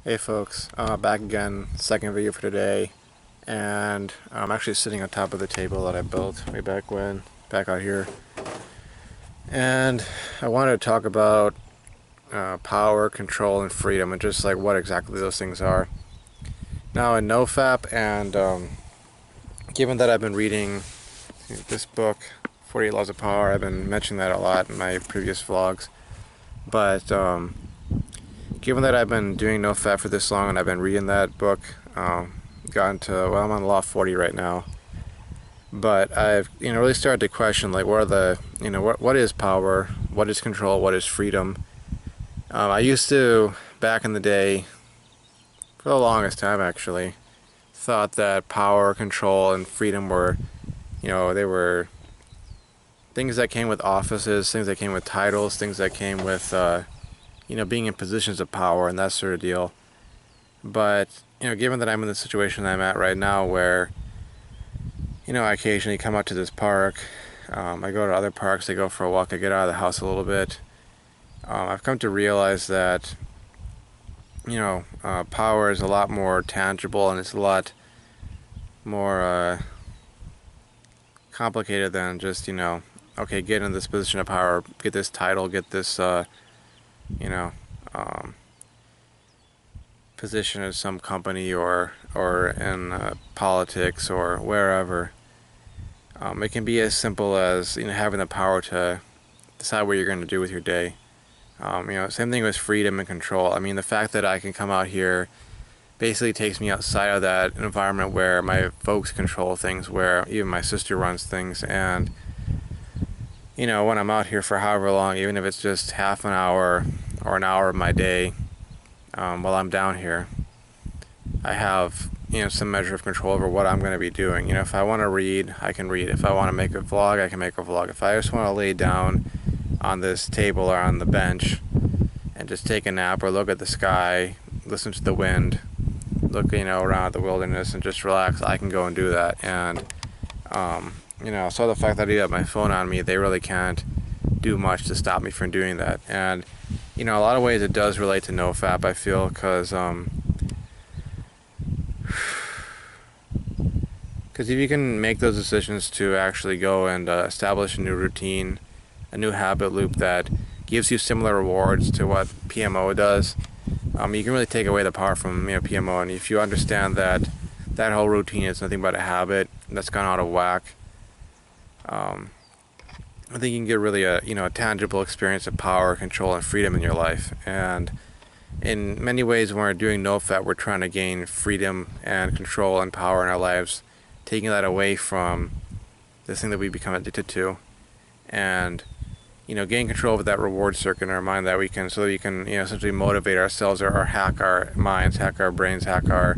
Hey folks, back again, second video for today, and I'm actually sitting on top of the table that I built way back out here, and I wanted to talk about power, control, and freedom, and just like what exactly those things are. Now in Nofap, and given that I've been reading this book, 48 Laws of Power, I've been mentioning that a lot in my previous vlogs, but given that I've been doing Nofap for this long and I've been reading that book, gotten to, well, I'm on law 40 right now, but I've really started to question, like, what are the what is power, what is control, what is freedom. I used to, back in the day, for the longest time actually, thought that power, control, and freedom were, they were things that came with offices, things that came with titles, things that came with being in positions of power and that sort of deal. But given that I'm in the situation I'm at right now, where I occasionally come out to this park, I go to other parks, I go for a walk, I get out of the house a little bit. I've come to realize that power is a lot more tangible and it's a lot more complicated than just okay, get in this position of power, get this title, get this you know um, position at some company or in politics or wherever. It can be as simple as having the power to decide what you're going to do with your day. Same thing with freedom and control. I mean, the fact that I can come out here basically takes me outside of that environment where my folks control things, where even my sister runs things. And when I'm out here for however long, even if it's just half an hour or an hour of my day, while I'm down here, I have some measure of control over what I'm going to be doing. If I want to read, I can read. If I want to make a vlog, I can make a vlog. If I just want to lay down on this table or on the bench and just take a nap or look at the sky, listen to the wind, look around at the wilderness and just relax, I can go and do that. And so the fact that I do have my phone on me, they really can't do much to stop me from doing that. And a lot of ways it does relate to Nofap, I feel, because if you can make those decisions to actually go and establish a new routine, a new habit loop that gives you similar rewards to what PMO does, you can really take away the power from PMO. And if you understand that that whole routine is nothing but a habit that's gone out of whack, I think you can get really a tangible experience of power, control, and freedom in your life. And in many ways, when we're doing NoFap, we're trying to gain freedom and control and power in our lives, taking that away from this thing that we become addicted to, and gain control over that reward circuit in our mind that we can, so that we can essentially motivate ourselves or hack our minds, hack our brains, hack our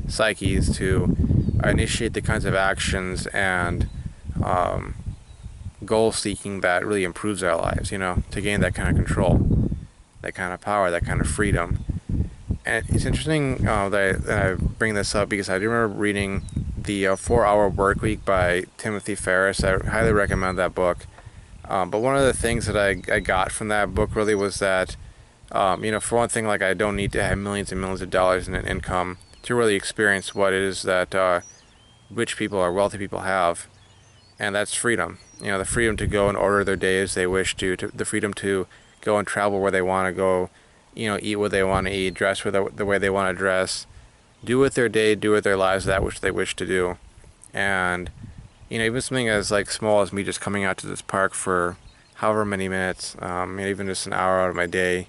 psyches to initiate the kinds of actions and goal seeking that really improves our lives, to gain that kind of control, that kind of power, that kind of freedom. And it's interesting that I bring this up because I do remember reading the 4-Hour Workweek by Timothy Ferriss. I highly recommend that book. But one of the things that I got from that book really was that, for one thing, like, I don't need to have millions and millions of dollars in an income to really experience what it is that rich people or wealthy people have, and that's freedom. The freedom to go and order their day as they wish to the freedom to go and travel where they want to go, eat what they want to eat, dress the way they want to dress, do with their day, do with their lives that which they wish to do. And even something as like small as me just coming out to this park for however many minutes, even just an hour out of my day,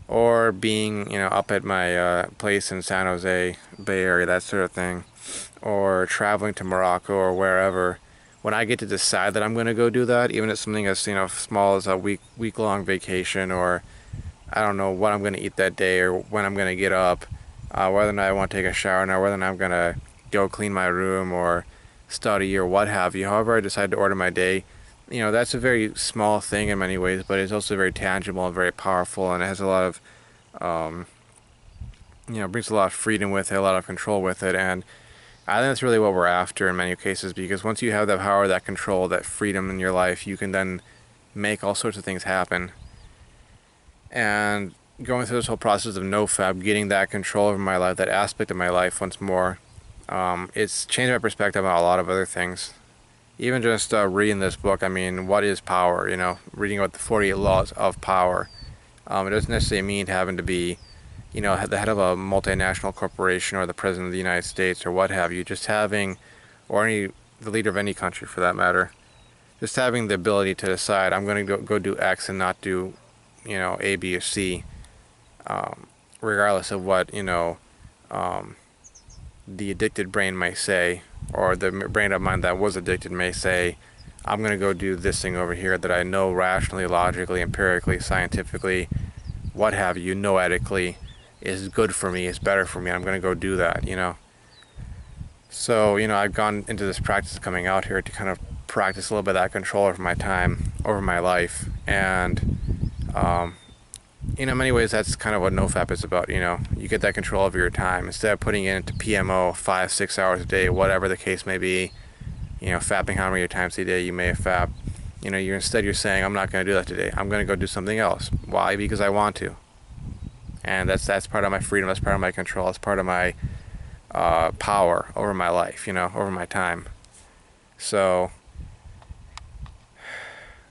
or being up at my place in San Jose Bay Area, that sort of thing, or traveling to Morocco or wherever. When I get to decide that I'm going to go do that, even if it's something as small as a week long vacation, or I don't know what I'm going to eat that day or when I'm going to get up, whether or not I want to take a shower now, whether or not I'm going to go clean my room or study or what have you. However I decide to order my day, that's a very small thing in many ways, but it's also very tangible and very powerful, and it has a lot of brings a lot of freedom with it, a lot of control with it. And I think that's really what we're after in many cases, because once you have that power, that control, that freedom in your life, you can then make all sorts of things happen. And going through this whole process of Nofap, getting that control over my life, that aspect of my life once more, it's changed my perspective on a lot of other things. Even just reading this book, I mean, what is power? You know, reading about the 48 laws of power. It doesn't necessarily mean having to be, you know, the head of a multinational corporation or the president of the United States or what have you. Just having, or the leader of any country for that matter, just having the ability to decide I'm going to go do X and not do, you know, A, B, or C, regardless of what, you know, the addicted brain may say, or the brain of mine that was addicted may say, I'm going to go do this thing over here that I know rationally, logically, empirically, scientifically, what have you, noetically, is good for me, is better for me. I'm going to go do that, you know. So, you know, I've gone into this practice of coming out here to kind of practice a little bit of that control over my time, over my life. And, you know, in many ways, that's kind of what Nofap is about. You know, you get that control over your time instead of putting it into PMO 5-6 hours a day, whatever the case may be. You know, fapping how many times a day you may have fapped. You know, you're saying, I'm not going to do that today. I'm going to go do something else. Why? Because I want to. And that's part of my freedom. That's part of my control. That's part of my power over my life. You know, over my time. So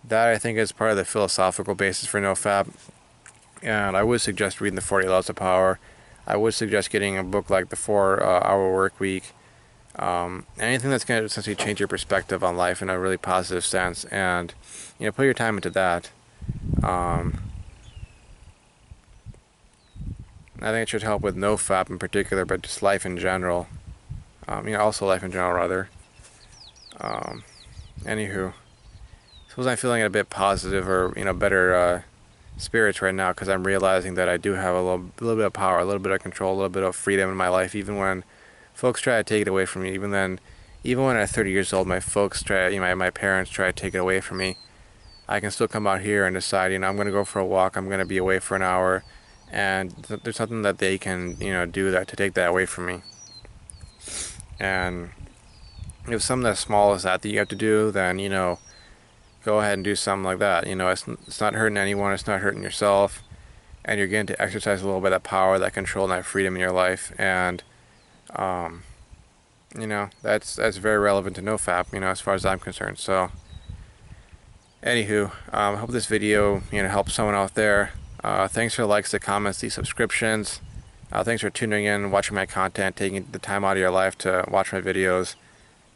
that I think is part of the philosophical basis for Nofap. And I would suggest reading the 40 Laws of Power. I would suggest getting a book like The 4-Hour Work Week. Anything that's going to essentially change your perspective on life in a really positive sense. And, you know, put your time into that. I think it should help with Nofap in particular, but just life in general. You know, also life in general, rather. Anywho, suppose I'm feeling a bit positive or, you know, better spirits right now because I'm realizing that I do have a little bit of power, a little bit of control, a little bit of freedom in my life, even when folks try to take it away from me. Even when I'm 30 years old, my folks try, you know, my parents try to take it away from me. I can still come out here and decide, you know, I'm going to go for a walk. I'm going to be away for an hour, and there's something that they can, you know, do that to take that away from me. And if something as small as that you have to do, then, you know, go ahead and do something like that. You know, it's not hurting anyone. It's not hurting yourself, and you're getting to exercise a little bit of that power, that control, and that freedom in your life. And you know, that's very relevant to Nofap, you know, as far as I'm concerned. So, anywho, I hope this video, you know, helps someone out there. Thanks for the likes, the comments, the subscriptions. Thanks for tuning in, watching my content, taking the time out of your life to watch my videos.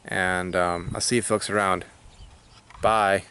And I'll see you folks around. Bye.